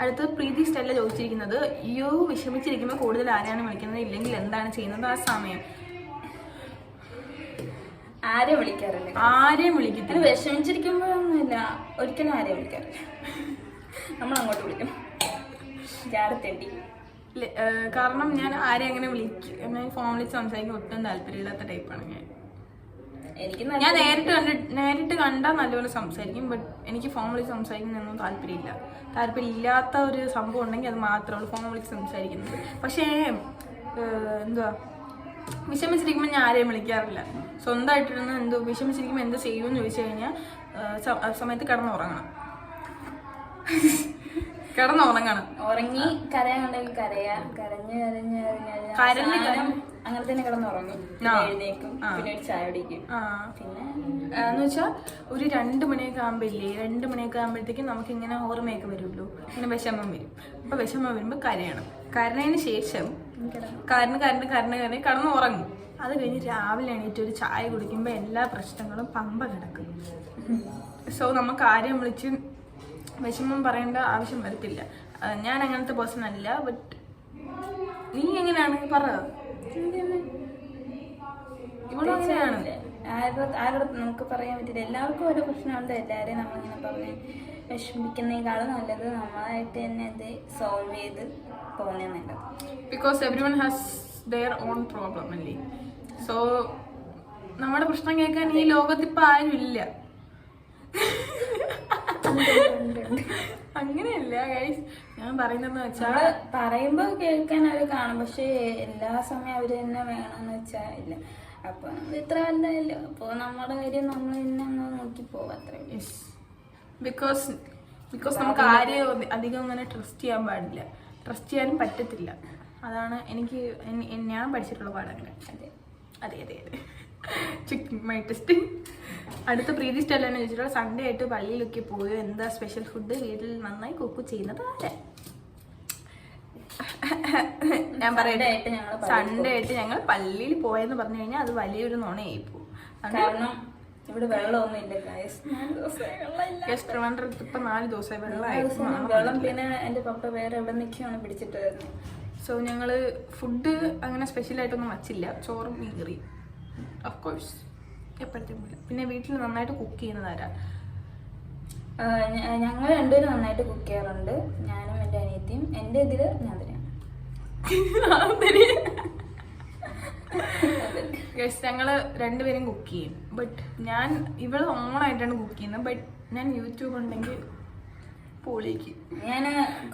അടുത്തത് പ്രീതി സ്റ്റെല്ല ചോദിച്ചിരിക്കുന്നത്, യോ വിഷമിച്ചിരിക്കുമ്പോൾ കൂടുതൽ ആരെയാണ് വിളിക്കുന്നത്, ഇല്ലെങ്കിൽ എന്താണ് ചെയ്യുന്നത് ആ സമയം? ആരെയും വിളിക്കാറില്ല. ആരെയും വിളിക്കത്തില്ല. വിഷമിച്ചിരിക്കുമ്പോഴൊന്നുമില്ല, ഒരിക്കലും ആരെയും വിളിക്കാറില്ല. നമ്മൾ അങ്ങോട്ട് വിളിക്കും. ജാടത്തേണ്ടി. കാരണം ഞാൻ ആരെയും അങ്ങനെ വിളിക്കും, ഫോൺ വിളിച്ച് സംസാരിക്കാൻ ഒട്ടും താല്പര്യമില്ലാത്ത ടൈപ്പാണ് ഞാൻ. ഞാൻ നേരിട്ട് കണ്ടാൽ നല്ലപോലെ സംസാരിക്കും. ബട്ട് എനിക്ക് ഫോൺ വിളിച്ച് സംസാരിക്കുന്നതൊന്നും താല്പര്യമില്ലാത്ത ഒരു സംഭവം ഉണ്ടെങ്കിൽ അത് മാത്രമാണ് ഫോൺ വിളിച്ച് സംസാരിക്കുന്നത്. പക്ഷേ എന്തുവാ, വിഷമിച്ചിരിക്കുമ്പോൾ ഞാൻ ആരെയും വിളിക്കാറില്ല. സ്വന്തമായിട്ടിരുന്ന് വിഷമിച്ചിരിക്കുമ്പോൾ എന്ത് ചെയ്യുമെന്ന് ചോദിച്ചു കഴിഞ്ഞാൽ സമയത്ത് കിടന്നുറങ്ങണം. ഉറങ്ങി കരയാനുണ്ടെങ്കിൽ കരയാ, കരഞ്ഞ് അങ്ങനെ തന്നെ കിടന്നുറങ്ങും. എഴുന്നേക്കും, പിന്നെ ചായ കുടിക്കും. പിന്നെ എന്ന് വെച്ചാൽ ഒരു 2 മണിയൊക്കെ ആകുമ്പോഴേ 2 മണിയൊക്കെ ആകുമ്പോഴത്തേക്കും നമുക്ക് ഇങ്ങനെ ഓർമ്മയൊക്കെ വരുമല്ലോ, ഇങ്ങനെ വിഷമം വരും. അപ്പൊ വിഷമം വരുമ്പോൾ കരയണം. കരഞ്ഞതിന് ശേഷം കരഞ്ഞ് കിടന്നുറങ്ങും. അത് കഴിഞ്ഞ് രാവിലെ എണീറ്റ് ഒരു ചായ കുടിക്കുമ്പോൾ എല്ലാ പ്രശ്നങ്ങളും പമ്പ കിടക്കും. സോ നമുക്ക് ആരെയും വിളിച്ച് വിഷമം പറയേണ്ട ആവശ്യം വരത്തില്ല. ഞാൻ അങ്ങനത്തെ പേഴ്സൺ അല്ല. ബട്ട് നീ എങ്ങനെയാണ് പറ? ഇവിടെ അങ്ങനെയാണ്. ആരോട് നമുക്ക് പറയാൻ പറ്റില്ല. എല്ലാവർക്കും ഓരോ പ്രശ്നമുണ്ട്. എല്ലാവരെയും നമ്മളിങ്ങനെ പറഞ്ഞ് വിഷമിക്കുന്നതിനേക്കാളും നല്ലത് നമ്മളായിട്ട് തന്നെ അത് സോൾവ് ചെയ്ത് പോകുന്നേ നല്ലത്. Because everyone has their own problem അല്ലേ. സോ നമ്മുടെ പ്രശ്നം കേൾക്കാൻ ഈ ലോകത്ത് ഇപ്പൊ ആരും ഇല്ല. അങ്ങനെയല്ല ഗൈസ്, ഞാൻ പറയുന്നതെന്ന് വെച്ചാൽ പറയുമ്പോ കേൾക്കാൻ അവര് കാണും. പക്ഷെ എല്ലാ സമയം അവര് തന്നെ വേണമെന്ന് വെച്ചാ ഇല്ല. അപ്പൊ ഇത്ര അല്ലല്ലോ. അപ്പൊ നമ്മുടെ കാര്യം നമ്മൾ തന്നെ ഒന്ന് നോക്കി പോവാത്രേ. ബിക്കോസ് നമുക്ക് ആരെയും അധികം അങ്ങനെ ട്രസ്റ്റ് ചെയ്യാൻ പാടില്ല. ട്രസ്റ്റ് ചെയ്യാനും പറ്റത്തില്ല. അതാണ് ഞാൻ പഠിച്ചിട്ടുള്ള പാഠങ്ങൾ. അതെ മൈ ടെസ്റ്റിംഗ്. അടുത്ത പ്രീതി സ്റ്റെല്ലാണ് ചോദിച്ചിട്ടുള്ള, സൺഡേ ആയിട്ട് പള്ളിയിലൊക്കെ പോയോ, എന്താ സ്പെഷ്യൽ ഫുഡ്, വീട്ടിൽ നന്നായി കുക്ക് ചെയ്യുന്നത് ആരെ? ഞാൻ പറയട്ടെ, സൺഡേ ആയിട്ട് ഞങ്ങൾ പള്ളിയിൽ പോയെന്ന് പറഞ്ഞു കഴിഞ്ഞാൽ അത് വലിയൊരു നുണയായി പോകും. കാരണം ഇവിടെ വെള്ളമൊന്നും ഇല്ല. ട്രിവാൻഡ്രത്ത് ഇപ്പൊ 4 ദിവസമായി വെള്ളം. പിന്നെ എന്റെ പപ്പ വേറെ എവിടെ നിൽക്കുകയാണ് പിടിച്ചിട്ട് വരുന്നത്. സോ ഞങ്ങള് ഫുഡ് അങ്ങനെ സ്പെഷ്യലായിട്ടൊന്നും വച്ചില്ല. ചോറും മീൻകറിയും ഓഫ് കോഴ്സ് എപ്പോഴത്തേക്കും. പിന്നെ വീട്ടിൽ നന്നായിട്ട് കുക്ക് ചെയ്യുന്നതാരാ? ഞങ്ങൾ രണ്ടുപേരും നന്നായിട്ട് കുക്ക് ചെയ്യാറുണ്ട്. ഞാനും എൻ്റെ അനിയത്തിയും. എൻ്റെ ഇതില് ഞാൻ തന്നെയാണ്. ഞങ്ങള് രണ്ടുപേരും കുക്ക് ചെയ്യും. ബട്ട് ഇവള് ഓണായിട്ടാണ് കുക്ക് ചെയ്യുന്നത്. ബട്ട് ഞാൻ യൂട്യൂബ് ഉണ്ടെങ്കിൽ പൊളിക്ക്. ഞാൻ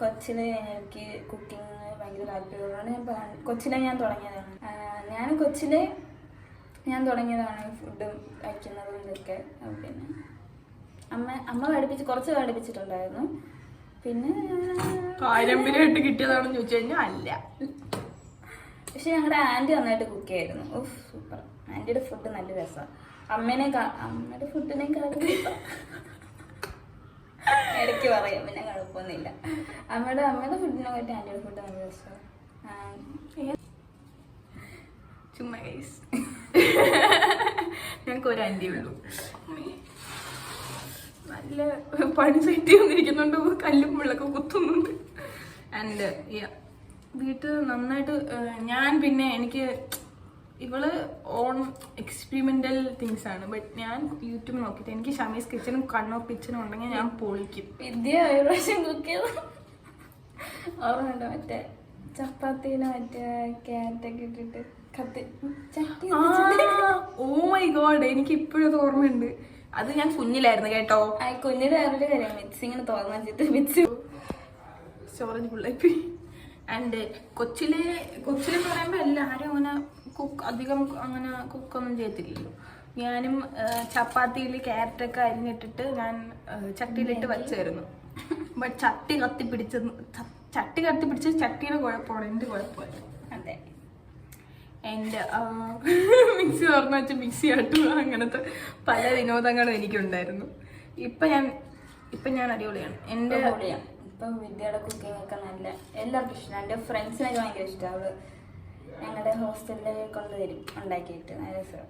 കൊച്ചിലെ എനിക്ക് കുക്കിംഗ് ഭയങ്കര താല്പര്യമുള്ളതാണ്. കൊച്ചിലെ ഞാൻ തുടങ്ങിയതാണ്. ഞാൻ തുടങ്ങിയതാണ് ഫുഡും വയ്ക്കുന്നതും ഇതൊക്കെ. പിന്നെ അമ്മ കുറച്ച് പഠിപ്പിച്ചിട്ടുണ്ടായിരുന്നു. പിന്നെ പാരമ്പര്യമായിട്ട് കിട്ടിയതാണെന്ന് ചോദിച്ചു കഴിഞ്ഞാൽ അല്ല. പക്ഷെ ഞങ്ങളുടെ ആൻറ്റി നന്നായിട്ട് കുക്ക് ചെയ്യായിരുന്നു. Of super. ആൻറ്റിയുടെ ഫുഡ് നല്ല രസമാണ്. അമ്മയുടെ ഫുഡിനേക്കാളും ഇടയ്ക്ക് പറയാം, പിന്നെ കുഴപ്പമൊന്നുമില്ല. അമ്മയുടെ ഫുഡിനെ പറ്റി ആൻറ്റിയുടെ ഫുഡ് നല്ല രസമാണ്. ചുമ്മാ ഗൈസ്, ഞങ്ങൾക്ക് ഒരു ആൻറ്റി ഉള്ളൂ. നല്ല പണി സെറ്റ് വന്നിരിക്കുന്നുണ്ട്, കല്ലും വെള്ളമൊക്കെ കുത്തുന്നുണ്ട്. ആൻഡ് വീട്ടിൽ നന്നായിട്ട് പിന്നെ എനിക്ക് ഇവള് ഓൺ എക്സ്പെരിമെന്റൽ തിങ്സ് ആണ്. ബട്ട് ഞാൻ യൂട്യൂബ് നോക്കിയിട്ട് എനിക്ക് ഷമീസ് കിച്ചണും കണ്ണൂർ കിച്ചണും ഉണ്ടെങ്കിൽ ഞാൻ പൊളിക്കും. വിദ്യ ഒരു പ്രാവശ്യം കുക്ക് ചെയ്തു ഓർമ്മയുണ്ടോ? മറ്റേ ചപ്പാത്തിയില് മറ്റേ ക്യാരറ്റൊക്കെ ഇട്ടിട്ട് ഓ മൈ ഗോഡ്, എനിക്ക് ഇപ്പോഴും അത് ഓർമ്മയുണ്ട്. അത് ഞാൻ കുഞ്ഞിലായിരുന്നു കേട്ടോ. കുഞ്ഞിന്റെ വേറൊരു കാര്യം, മിക്സിങ്ങനെ തുറന്നു വെച്ചിട്ട് മിക്സി സ്റ്റോറേജ് ഫുള്ളായി. ആൻഡ് കൊച്ചിലെന്ന് പറയുമ്പോൾ എല്ലാവരും അങ്ങനെ അധികം അങ്ങനെ കുക്കൊന്നും ചെയ്യത്തില്ലല്ലോ. ഞാനും ചപ്പാത്തിയിൽ ക്യാരറ്റൊക്കെ അരിഞ്ഞിട്ടിട്ട് ഞാൻ ചട്ടിയിലിട്ട് വച്ചായിരുന്നു. ബട്ട് ചട്ടി കത്തിപ്പിടിച്ച് ചട്ടിയുടെ കുഴപ്പമാണ്, എൻ്റെ കുഴപ്പമല്ല. അതെ, എൻ്റെ മിക്സി തുറന്നു വെച്ച് മിക്സി ആട്ടുക, അങ്ങനത്തെ പല വിനോദങ്ങളും എനിക്കുണ്ടായിരുന്നു. ഇപ്പം ഞാൻ അടിപൊളിയാണ്. എൻ്റെ ഇപ്പം വിദ്യയുടെ കുക്കിംഗ് ഒക്കെ നല്ല എല്ലാവർക്കും ഇഷ്ടമാണ്. എൻ്റെ ഫ്രണ്ട്സിനൊക്കെ ഭയങ്കര ഇഷ്ടമാണ്. അവള് ഞങ്ങളുടെ ഹോസ്റ്റലിൽ കൊണ്ടുവരും ഉണ്ടാക്കിയിട്ട്. നല്ല രസം.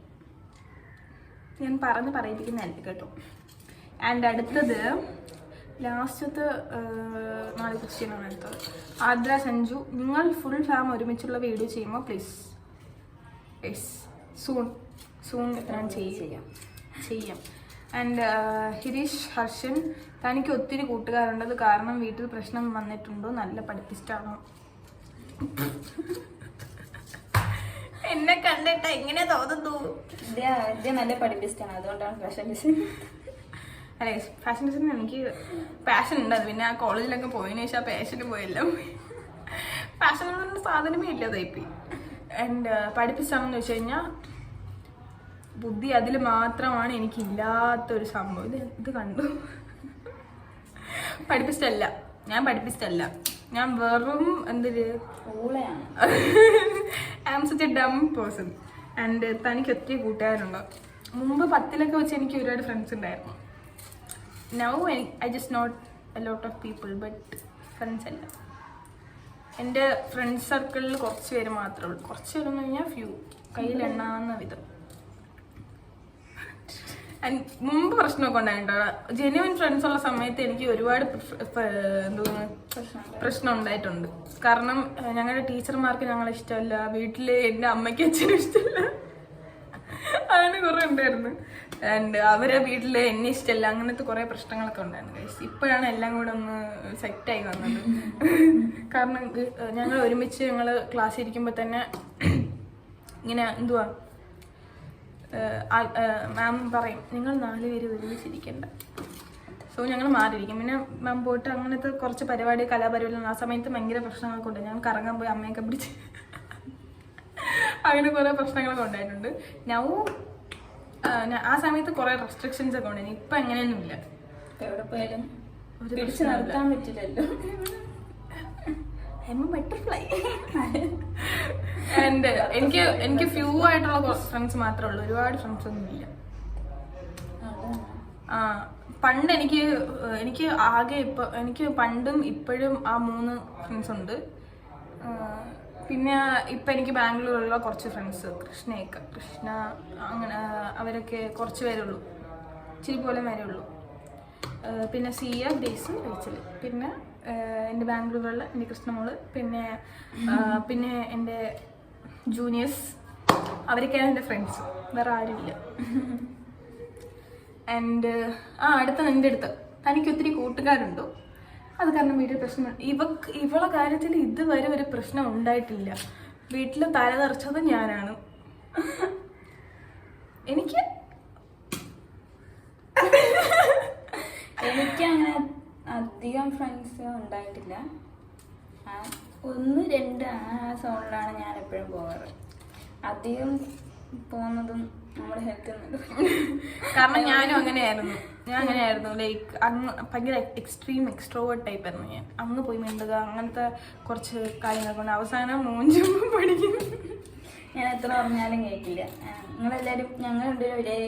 ഞാൻ പറയിപ്പിക്കുന്നതല്ല കേട്ടോ. ആൻഡ് അടുത്തത് ലാസ്റ്റത്തെ 4 ക്വസ്റ്റ്യനാണ് എടുത്തത്. ആദ്ര സഞ്ജു, നിങ്ങൾ ഫുൾ ഫാം ഒരുമിച്ചുള്ള വീഡിയോ ചെയ്യുമ്പോൾ പ്ലീസ്. സൂൺ ഞാൻ ചെയ്യാം. ആൻഡ് ഹിരീഷ് ഹർഷൻ, തനിക്ക് ഒത്തിരി കൂട്ടുകാരുണ്ടത് കാരണം വീട്ടിൽ പ്രശ്നം വന്നിട്ടുണ്ടോ? നല്ല പഠിപ്പിസ്റ്റാണോ? എന്നെ കണ്ടിട്ട് എങ്ങനെ തോന്നുന്നു? നല്ല പഠിപ്പിസ്റ്റാണ്, അതുകൊണ്ടാണ് ഫാഷൻ ഡിസൈൻ. അല്ലേ, ഫാഷൻ ഡിസൈൻ എനിക്ക് പാഷൻ ഉണ്ട്. അത് പിന്നെ ആ കോളേജിലൊക്കെ പോയതിനു ശേഷം ആ പാഷന് പോയില്ല. പാഷൻ എന്ന് പറഞ്ഞ സാധനമേ ഇല്ല തൈപ്പി. ആൻഡ് പഠിപ്പിച്ചാണെന്ന് വെച്ച് കഴിഞ്ഞാൽ ബുദ്ധി അതിൽ മാത്രമാണ് എനിക്കില്ലാത്തൊരു സംഭവം. ഇത് കണ്ടു. പഠിപ്പിച്ചിട്ടല്ല, ഞാൻ വെറും എന്തൊരു I am such a dumb person. And തനിക്ക് ഒത്തിരി കൂട്ടുകാരുണ്ടോ? മുമ്പ് 10ലൊക്കെ വെച്ച് എനിക്ക് ഒരുപാട് ഫ്രണ്ട്സ് ഉണ്ടായിരുന്നു. Now I just not a lot of people, but friends അല്ല. എൻ്റെ ഫ്രണ്ട്സ് സർക്കിളിൽ കുറച്ച് പേര് മാത്രമേ ഉള്ളൂ. കുറച്ച് പേരെന്ന് കഴിഞ്ഞാൽ ഫ്യൂ, കയ്യിലെണ്ണാവുന്ന വിധം. മുമ്പ് പ്രശ്നമൊക്കെ ഉണ്ടായിട്ടോ. ജെന്യുവൻ ഫ്രണ്ട്സ് ഉള്ള സമയത്ത് എനിക്ക് ഒരുപാട് പ്രശ്നം ഉണ്ടായിട്ടുണ്ട്. കാരണം ഞങ്ങളുടെ ടീച്ചർമാർക്ക് ഞങ്ങളെ ഇഷ്ടമല്ല, വീട്ടില് എൻ്റെ അമ്മയ്ക്ക് അച്ഛനും ഇഷ്ടമല്ല, അങ്ങനെ കുറെ ഉണ്ടായിരുന്നു. ആൻഡ് അവരെ വീട്ടില് എന്നെ ഇഷ്ടമല്ല, അങ്ങനത്തെ കുറെ പ്രശ്നങ്ങളൊക്കെ ഉണ്ടായിരുന്നു. ഇപ്പോഴാണ് എല്ലാം കൂടെ ഒന്ന് സെറ്റായി വന്നത്. കാരണം ഞങ്ങൾ ഒരുമിച്ച് ക്ലാസ്സിൽ ഇരിക്കുമ്പോൾ തന്നെ ഇങ്ങനെ എന്തുവാ മാം പറയും, നിങ്ങൾ 4 പേര് ഒരുമിച്ചിരിക്കണ്ട. സോ ഞങ്ങൾ മാറിയിരിക്കും. പിന്നെ മാം പോയിട്ട് അങ്ങനത്തെ കുറച്ച് കലാപരിപാടികൾ ആ സമയത്ത് ഭയങ്കര പ്രശ്നങ്ങളൊക്കെ ഉണ്ട്. ഞാൻ കറങ്ങാൻ പോയി അമ്മയൊക്കെ പിടിച്ച് അങ്ങനെ കുറേ പ്രശ്നങ്ങളൊക്കെ ഉണ്ടായിട്ടുണ്ട്. നൗ ആ സമയത്ത് കുറേ റെസ്ട്രിക്ഷൻസ് ഒക്കെ ഉണ്ടായിരുന്നു. ഇപ്പം അങ്ങനെയൊന്നുമില്ല. എവിടെ പോയാലും പിടിച്ചു നിർത്താൻ പറ്റില്ലല്ലോ. ബട്ടർഫ്ലൈ. ആൻഡ് എനിക്ക് ഫ്യൂ ആയിട്ടുള്ള ഫ്രണ്ട്സ് മാത്രമേ ഉള്ളൂ, ഒരുപാട് ഫ്രണ്ട്സ് ഒന്നും ഇല്ല. പണ്ട് എനിക്ക് ആകെ എനിക്ക് പണ്ടും ഇപ്പോഴും ആ 3 ഫ്രണ്ട്സ് ഉണ്ട്. പിന്നെ ഇപ്പം എനിക്ക് ബാംഗ്ലൂരിലുള്ള കുറച്ച് ഫ്രണ്ട്സ്, കൃഷ്ണ അങ്ങനെ അവരൊക്കെ കുറച്ച് പേരുള്ളൂ, ഇച്ചിരി പോലെ വരെ ഉള്ളൂ. പിന്നെ സിയ, ഗ്രേസ്, റേച്ചൽ, പിന്നെ എൻ്റെ ബാംഗ്ലൂരിലുള്ള എൻ്റെ കൃഷ്ണമോള്, പിന്നെ എൻ്റെ ജൂനിയേഴ്സ്, അവരൊക്കെയാണ് എൻ്റെ ഫ്രണ്ട്സ്, വേറെ ആരുമില്ല. ആൻഡ് അടുത്ത എൻ്റെ അടുത്ത് തനിക്ക് ഒത്തിരി കൂട്ടുകാരുണ്ടോ? അത് കാരണം വീട്ടിൽ പ്രശ്നം. ഇവളെ കാര്യത്തിൽ ഇതുവരെ ഒരു പ്രശ്നം ഉണ്ടായിട്ടില്ല. വീട്ടിൽ തലതെറിച്ചത് ഞാനാണ്. എനിക്കങ്ങനെ അധികം ഫ്രണ്ട്സ് ഉണ്ടായിട്ടില്ല. 1, 2 ആ സോണിലാണ് ഞാൻ എപ്പോഴും പോകാറ്. അധികം പോകുന്നതും നമ്മുടെ ഹെൽത്തിൽ കാരണം ഞാനും അങ്ങനെയായിരുന്നു. ലൈക്ക് ഭയങ്കര എക്സ്ട്രീം എക്സ്ട്രോവേർട്ട് ടൈപ്പ് ആയിരുന്നു ഞാൻ. അങ്ങ് പോയി മിണ്ടുക, അങ്ങനത്തെ കുറച്ച് കാര്യങ്ങളൊക്കെ കൊണ്ട് അവസാനം മൂഞ്ചും പഠിക്കും. ഞാൻ എത്ര പറഞ്ഞാലും കേൾക്കില്ല. ഞങ്ങളെല്ലാവരും ഞങ്ങൾ രണ്ടുപേരും ഒരേ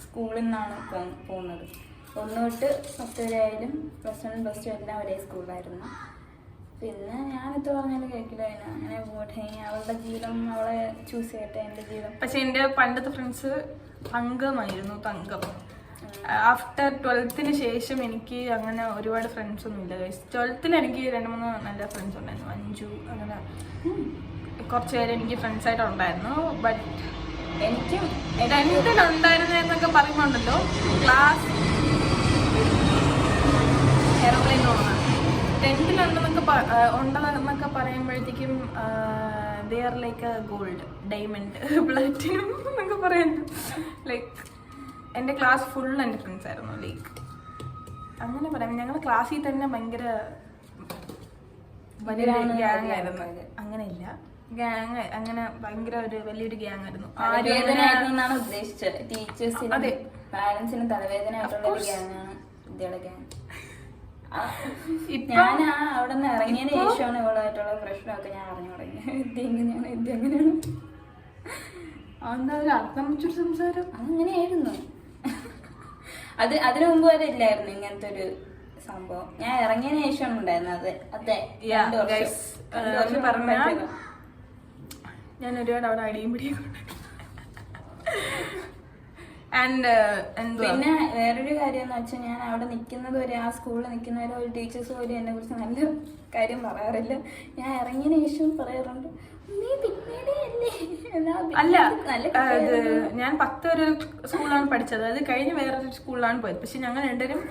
സ്കൂളിൽ നിന്നാണ് പോകുന്നത്. 1 തൊട്ട് 10 വരെ ആയാലും +1 +2 എല്ലാം ഒരേ സ്കൂളിലായിരുന്നു. പിന്നെ ഞാൻ എത്ര പറഞ്ഞാലും കേൾക്കില്ല. അങ്ങനെ പോട്ടെ, അവളുടെ ജീവിതം അവളെ ചൂസ് ചെയ്യട്ടെ, എൻ്റെ ജീവിതം. പക്ഷെ എൻ്റെ പണ്ടത്തെ ഫ്രണ്ട്സ് തങ്കം. ആഫ്റ്റർ 12th ശേഷം എനിക്ക് അങ്ങനെ ഒരുപാട് ഫ്രണ്ട്സ് ഒന്നും ഇല്ല. 12th എനിക്ക് 2-3 നല്ല ഫ്രണ്ട്സ് ഉണ്ടായിരുന്നു. അഞ്ചു, അങ്ങനെ കുറച്ച് പേര് എനിക്ക് ഫ്രണ്ട്സ് ആയിട്ട് ഉണ്ടായിരുന്നു. ബട്ട് എനിക്ക് 10th ഉണ്ടായിരുന്നൊക്കെ പറയുമ്പോണ്ടല്ലോ, ക്ലാസ് എയർപ്ലെയിൻ തോന്നുന്നു 10th ഉണ്ടെന്നൊക്കെ പറയുമ്പോഴത്തേക്കും they are like gold, diamond, platinum എന്നൊക്കെ പറയുന്നു. ലൈക്ക് എൻ്റെ ക്ലാസ് ഫുൾ എൻ്റെ ഫ്രണ്ട്സ് ആയിരുന്നു. ലൈക്ക് അങ്ങനെ പറയാം, ഞങ്ങളുടെ ക്ലാസ്സിൽ തന്നെ ഭയങ്കര ഗ്യാങ് ആയിരുന്നു. അങ്ങനെയില്ല, ഗ്യാങ് അങ്ങനെ ഭയങ്കര ഒരു വലിയൊരു ഗ്യാങ് ആയിരുന്നു. തലവേദന ഉദ്ദേശിച്ചത് ടീച്ചേഴ്സിനും പാരന്റ്സിനും തലവേദന ആയിട്ടുള്ള ഗ്യാങ്ങാണ് വിദ്യയുടെ ഗ്യാങ്. ഞാൻ അവിടെ നിന്ന് ഇറങ്ങിയതിന് ശേഷമാണ് ഇവളായിട്ടുള്ള പ്രശ്നമൊക്കെ ഞാൻ അറിഞ്ഞു തുടങ്ങിയത്. ഇത് എങ്ങനെയാണ് അതെന്താ ഒരു അർത്ഥം വെച്ചൊരു സംസാരം? അതങ്ങനെയായിരുന്നു. അതിനു മുമ്പ് വരെ ഇല്ലായിരുന്നു ഇങ്ങനത്തെ ഒരു സംഭവം. ഞാൻ ഇറങ്ങിയതിന് ശേഷമാണ് ഉണ്ടായിരുന്നത്. അതെ, ഞാൻ ഒരുപാട് അവിടെ അടിയും പിടിയും ആൻഡ് എന്തുവാ പിന്നെ വേറൊരു കാര്യം എന്ന് വെച്ചാൽ ഞാൻ അവിടെ നിൽക്കുന്നത് വരെ ആ സ്കൂളിൽ നിൽക്കുന്നവരെ ഒരു ടീച്ചേഴ്സ് പോലും എന്നെ കുറിച്ച് നല്ല കാര്യം പറയാറില്ല. ഞാൻ ഇറങ്ങിയതിന് ശേഷം പറയാറുണ്ട് നീ പിന്നീടല്ലേ അല്ല അത് ഞാൻ 10 ഒരു സ്കൂളിലാണ് പഠിച്ചത്. അത് കഴിഞ്ഞ് വേറൊരു സ്കൂളിലാണ് പോയത്. പക്ഷെ ഞങ്ങൾ രണ്ടുപേരും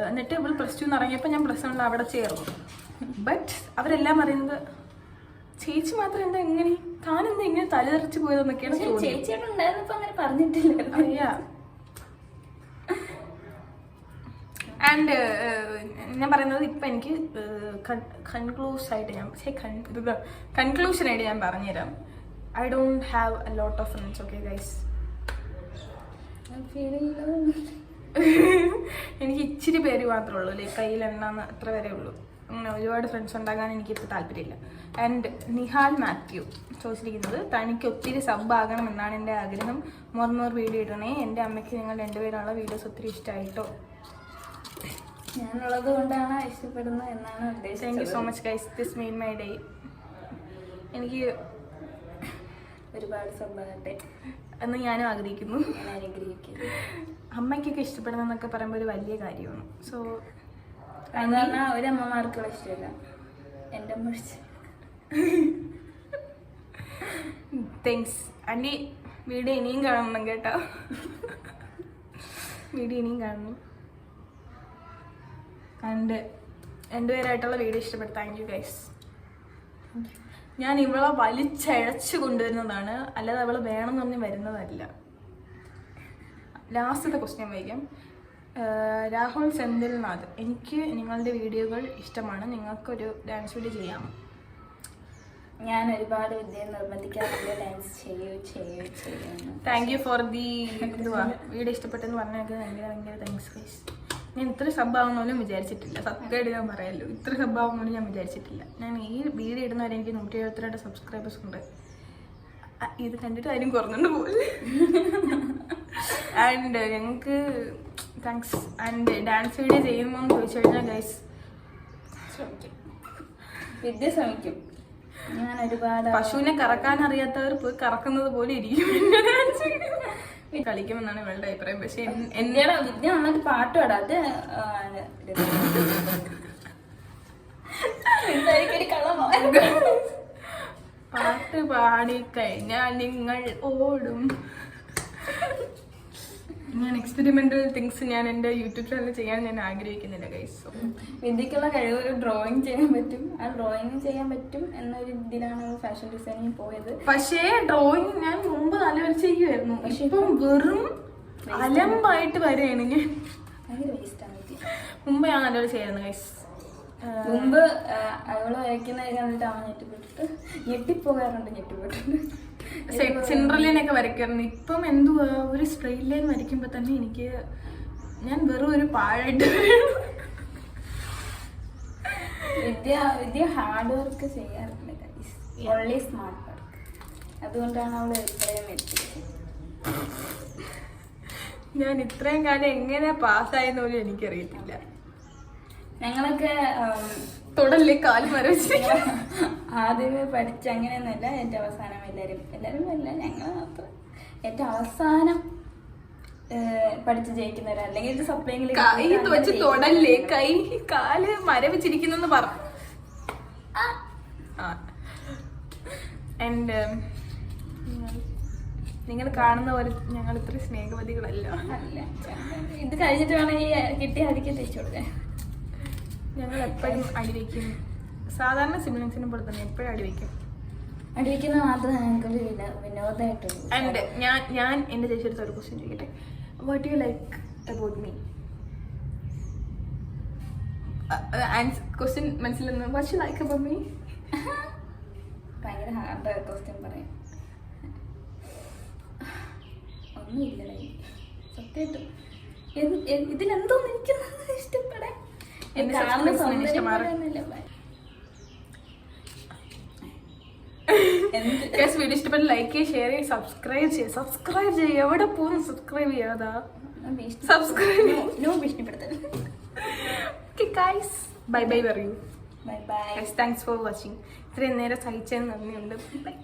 എന്നിട്ട് ഇവൾ +2 ഇറങ്ങിയപ്പോൾ ഞാൻ +1 അവിടെ ചേർന്നു. ബട്ട് അവരെല്ലാം പറയുന്നത് ചേച്ചി മാത്രം എന്താ എങ്ങനെ താനെന്താ ഇങ്ങനെ തലതെറിച്ച് പോയതെന്നൊക്കെയാണ് ചേച്ചിയോട് ഉണ്ടായിരുന്നപ്പോ അങ്ങനെ പറഞ്ഞിട്ടില്ല. ആൻഡ് ഞാൻ പറയുന്നത് ഇപ്പം എനിക്ക് കൺക്ലൂഷനായിട്ട് ഞാൻ പറഞ്ഞുതരാം. I don't have A lot of friends. Okay guys, എനിക്ക് ഇച്ചിരി പേര് മാത്രമേ ഉള്ളൂ. ലൈക്ക് കയ്യിലെണ്ണാന്ന് അത്ര വരെ ഉള്ളൂ. അങ്ങനെ ഒരുപാട് ഫ്രണ്ട്സ് ഉണ്ടാകാൻ എനിക്കിപ്പോൾ താല്പര്യമില്ല. ആൻഡ് നിഹാൽ മാത്യു ചോദിച്ചിരിക്കുന്നത് തനിക്ക് ഒത്തിരി സബ് ആകണം എന്നാണ് എൻ്റെ ആഗ്രഹം. മോർ വീഡിയോ ഇടണേ. എൻ്റെ അമ്മയ്ക്ക് നിങ്ങൾ രണ്ടുപേരുള്ള വീഡിയോസ് ഒത്തിരി ഇഷ്ടമായിട്ടോ. ഞാനുള്ളത് കൊണ്ടാണ് ഇഷ്ടപ്പെടുന്നത് എന്നാണ് ഉദ്ദേശിച്ചത്. Thank you so much guys, this made my day. എനിക്ക് ഒരുപാട് സബ്ബാകട്ടെ എന്ന് ഞാനും ആഗ്രഹിക്കുന്നു. ഞാൻ അനുഗ്രഹിക്കുന്നു. അമ്മയ്ക്കൊക്കെ ഇഷ്ടപ്പെടുന്നതെന്നൊക്കെ പറയുമ്പോൾ ഒരു വലിയ കാര്യമാണ്. സോ സാധാരണ ഒരു അമ്മമാർക്കുള്ള ഇഷ്ടമില്ല. എൻ്റെ അമ്മ താങ്ക്സ് ആൻറ്റി. വീഡിയോ ഇനിയും കാണണം കേട്ടോ. വീഡിയോ ഇനിയും കാണണം. ആൻഡ് രണ്ടുപേരായിട്ടുള്ള വീഡിയോ ഇഷ്ടപ്പെട്ടു. Thank you guys. ഞാൻ ഇവളെ വലിച്ചഴച്ച് കൊണ്ടുവരുന്നതാണ്, അല്ലാതെ അവളെ വേണമെന്ന് പറഞ്ഞ് വരുന്നതല്ല. ലാസ്റ്റത്തെ ക്വസ്റ്റ്യൻ വായിക്കാം. രാഹുൽ സെന്തിൽനാഥ്, എനിക്ക് നിങ്ങളുടെ വീഡിയോകൾ ഇഷ്ടമാണ്. നിങ്ങൾക്കൊരു ഡാൻസ് വീഡിയോ ചെയ്യാമോ? ഞാൻ ഒരുപാട് വിദ്യ നിർബന്ധിക്കാറുണ്ട് ഡാൻസ് ചെയ്യുന്നു. താങ്ക് യു ഫോർ ദി എന്തുവാ വീഡിയോ ഇഷ്ടപ്പെട്ടെന്ന് പറഞ്ഞൊക്കെ ഭയങ്കര താങ്ക്സ് ഗൈസ്. ഞാൻ ഇത്ര സബ്ബാവുന്നോലും വിചാരിച്ചിട്ടില്ല. സത്യമായിട്ട് ഞാൻ പറയാമല്ലോ, ഇത്ര സബ്ബാവുന്നോലും ഞാൻ വിചാരിച്ചിട്ടില്ല. ഞാൻ ഈ വീഡിയോ ഇടുന്നവരെ എനിക്ക് 172 സബ്സ്ക്രൈബേഴ്സ് ഉണ്ട്. ഇത് കണ്ടിട്ട് ആരും കുറഞ്ഞുകൊണ്ട് പോലെ. ആൻഡ് ഞങ്ങൾക്ക് താങ്ക്സ്. ആൻഡ് ഡാൻസ് വീഡിയോ ചെയ്യുമോ എന്ന് ചോദിച്ചു കഴിഞ്ഞാൽ ഗൈസ് വിദ്യ ശ്രമിക്കും. ഞാൻ ഒരുപാട് പശുവിനെ കറക്കാൻ അറിയാത്തവർ പോയി കറക്കുന്നത് പോലെ ഇരിക്കും കളിക്കുമെന്നാണ് ഇവളുടെ അഭിപ്രായം. പക്ഷെ എന്റെ വിദ്യ നന്നായിട്ട് പാട്ട് പാടാം. അത് പാട്ട് പാടിക്കഴിഞ്ഞാൽ നിങ്ങൾ ഓടും. ഞാൻ എക്സ്പെരിമെന്റൽ തിങ്സ് ഞാൻ എൻ്റെ യൂട്യൂബ് ചാനൽ ചെയ്യാൻ ഞാൻ ആഗ്രഹിക്കുന്നില്ല ഗൈസ്. വിദ്യക്കുള്ള കഴിവ് ഡ്രോയിങ് ചെയ്യാൻ പറ്റും. ആ ഡ്രോയിങ് ചെയ്യാൻ പറ്റും എന്നൊരു ഇതിലാണ് ഫാഷൻ ഡിസൈനിങ് പോയത്. പക്ഷേ ഡ്രോയിങ് ഞാൻ മുമ്പ് നല്ല വരെ ചെയ്യുമായിരുന്നു. പക്ഷെ ഇപ്പം വെറും അലമ്പായിട്ട് വരെയാണ്. ഞാൻ ഭയങ്കര വേസ്റ്റാണ്. മുമ്പ് ഞാൻ നല്ലപോലെ ചെയ്യായിരുന്നു ഗൈസ്. മുമ്പ് അവള് വരയ്ക്കുന്നത് കണ്ടിട്ട് അവൻ ഞെട്ടിപ്പോകാറുണ്ട്. സെൻട്രലിനൊക്കെ വരയ്ക്കാറുണ്ട്. ഇപ്പം എന്തുവാ ഒരു സ്ട്രെയിറ്റ് ലൈൻ വരയ്ക്കുമ്പോ തന്നെ എനിക്ക് ഞാൻ വെറും ഒരു പാഴായിട്ട്. വിദ്യ ഹാർഡ് വർക്ക് ചെയ്യാറുണ്ട്. Only smart work. അതുകൊണ്ടാണ് അവള് ഇത്രയും എത്തിയത്. ഞാൻ ഇത്രയും കാലം എങ്ങനെ പാസ്സായെന്ന് പോലും എനിക്കറിയത്തില്ല. ഞങ്ങളൊക്കെ തുടല്ലേ കാല് മരവിച്ച് ആദ്യമേ പഠിച്ച അങ്ങനെയൊന്നുമല്ല. ഏറ്റവും അവസാനം എല്ലാവരും അല്ല, ഞങ്ങൾ മാത്രം ഏറ്റവും അവസാനം പഠിച്ച് ജയിക്കുന്നവരാ. അല്ലെങ്കിൽ സപ്ലൈ വെച്ച് തൊടല്ലേ കൈ കാല് മരവിച്ചിരിക്കുന്നെന്ന് പറ. ആൻഡ് നിങ്ങൾ കാണുന്ന പോലെ ഞങ്ങൾ ഇത്ര സ്നേഹവതികളല്ല. ഇത് കഴിഞ്ഞിട്ട് വേണം ഈ കിട്ടിയ അടിക്ക് തേച്ചു കൊടുക്കാൻ. ഞങ്ങൾ എപ്പോഴും അടിവെക്കും. സാധാരണ സിബ്ലിങ്സിനെ പോലെ തന്നെ എപ്പോഴും അടിവെക്കുന്ന മാത്രമേ ഞങ്ങൾക്കൊരു വിനോദമായിട്ടുള്ളൂ. ആൻഡ് ഞാൻ എൻ്റെ ചേച്ചിയുടെ ഒരു ക്വസ്റ്റ്യൻ ചോദിക്കട്ടെ. What you like about me? Question മനസ്സിലെന്ന് what you like about me? ഭയങ്കര ഹാർഡ് ക്വസ്റ്റ്യൻ പറയാം. ഒന്നുമില്ല സത്യമായിട്ടും. ഇതിലെന്തോന്ന് എനിക്ക് ഇഷ്ടപ്പെടാൻ വീഡിയോ ഇഷ്ടപ്പെട്ട ലൈക്ക് ചെയ്യുക, ഷെയർ ചെയ്യുക, സബ്സ്ക്രൈബ് ചെയ്യുക. എവിടെ പോകുന്നു സബ്സ്ക്രൈബ് ചെയ്യാതാ? സബ്സ്ക്രൈബ് ഭീഷണിപ്പെടുത്തൽ. ബൈ ബൈ പറയൂ. Bye bye. Thanks for watching. ഇത്രയും നേരം സഹിച്ചതിന് നന്ദിയുണ്ട്. ബൈ.